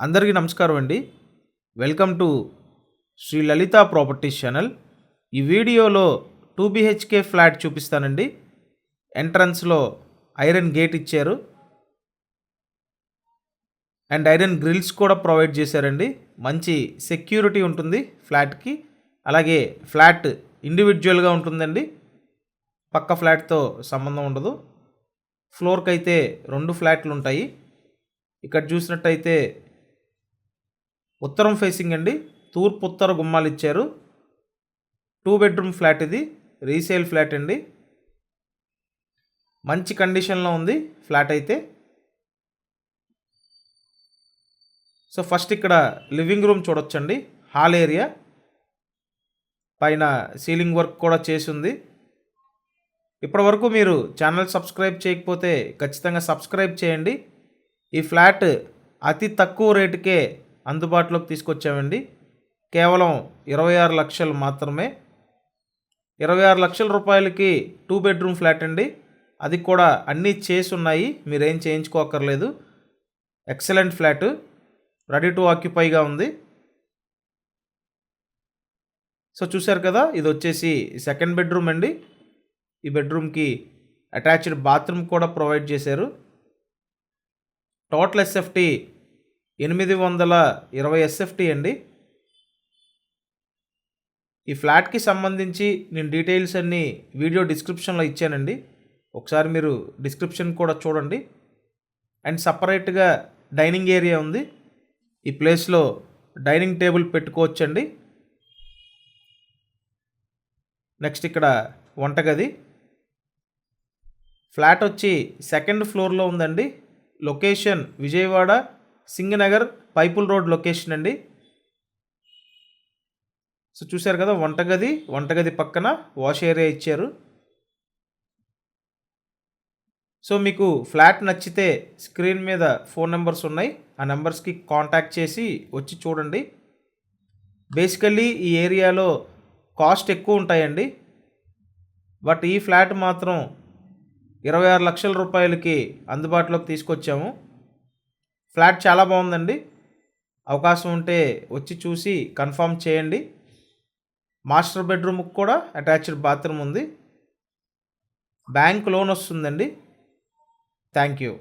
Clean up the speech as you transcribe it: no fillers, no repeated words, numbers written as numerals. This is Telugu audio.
అందరికీ నమస్కారం అండి. Welcome to Shri Lalitha properties channel. ఈ వీడియోలో 2 BHK ఫ్లాట్ చూపిస్తానండి. ఎంట్రన్స్లో ఐరన్ గేట్ ఇచ్చారు అండ్ ఐరన్ గ్రిల్స్ కూడా ప్రొవైడ్ చేశారండి. మంచి సెక్యూరిటీ ఉంటుంది ఫ్లాట్కి. అలాగే ఫ్లాట్ ఇండివిజువల్గా ఉంటుందండి, పక్క ఫ్లాట్తో సంబంధం ఉండదు. ఫ్లోర్కి అయితే 2 ఫ్లాట్లు ఉంటాయి. ఇక్కడ చూసినట్టయితే ఉత్తరం ఫేసింగ్ అండి, తూర్పు ఉత్తర గుమ్మాలు ఇచ్చారు. 2 బెడ్రూమ్ ఫ్లాట్, ఇది రీసేల్ ఫ్లాట్ అండి. మంచి కండిషన్లో ఉంది ఫ్లాట్ అయితే. సో ఫస్ట్ ఇక్కడ లివింగ్ రూమ్ చూడొచ్చండి, హాల్ ఏరియా. పైన సీలింగ్ వర్క్ కూడా చేసి ఉంది. ఇప్పటివరకు మీరు ఛానల్ సబ్స్క్రైబ్ చేయకపోతే ఖచ్చితంగా సబ్స్క్రైబ్ చేయండి. ఈ ఫ్లాట్ అతి తక్కువ రేటుకే అందుబాటులోకి తీసుకొచ్చామండి. కేవలం 26 లక్షలు మాత్రమే. 26 లక్షల రూపాయలకి 2 బెడ్రూమ్ ఫ్లాట్ అండి. అది కూడా అన్నీ చేసి ఉన్నాయి, మీరేం చేయించుకోకర్లేదు. ఎక్సలెంట్ ఫ్లాట్, రెడీ టు ఆక్యుపైగా ఉంది. సో చూశారు కదా, ఇది వచ్చేసి సెకండ్ బెడ్రూమ్ అండి. ఈ బెడ్రూమ్కి అటాచ్డ్ బాత్రూమ్ కూడా ప్రొవైడ్ చేశారు. టోటల్ ఎస్ఎఫ్టీ 820 ఎస్ఎఫ్టీ అండి. ఈ ఫ్లాట్కి సంబంధించి నేను డీటెయిల్స్ అన్నీ వీడియో డిస్క్రిప్షన్లో ఇచ్చానండి, ఒకసారి మీరు డిస్క్రిప్షన్ కూడా చూడండి. అండ్ సపరేట్గా డైనింగ్ ఏరియా ఉంది. ఈ ప్లేస్లో డైనింగ్ టేబుల్ పెట్టుకోవచ్చండి. నెక్స్ట్ ఇక్కడ వంటగది. ఫ్లాట్ వచ్చి సెకండ్ ఫ్లోర్లో ఉందండి. Location Vijayawada Singhnagar Pipula road location అండి. సో చూశారు కదా, వంటగది పక్కన వాష్ ఏరియా ఇచ్చారు. సో మీకు ఫ్లాట్ నచ్చితే స్క్రీన్ మీద ఫోన్ నెంబర్స్ ఉన్నాయి, ఆ నెంబర్స్కి కాంటాక్ట్ చేసి వచ్చి చూడండి. బేసికల్లీ ఈ ఏరియాలో కాస్ట్ ఎక్కువ ఉంటాయండి, బట్ ఈ ఫ్లాట్ మాత్రం 26 లక్షల రూపాయలకి అందుబాటులోకి తీసుకొచ్చాము. ఫ్లాట్ చాలా బాగుందండి. అవకాశం ఉంటే వచ్చి చూసి కన్ఫర్మ్ చేయండి. మాస్టర్ బెడ్రూమ్కి కూడా అటాచ్డ్ బాత్రూమ్ ఉంది. బ్యాంక్ లోన్ వస్తుందండి. Thank you.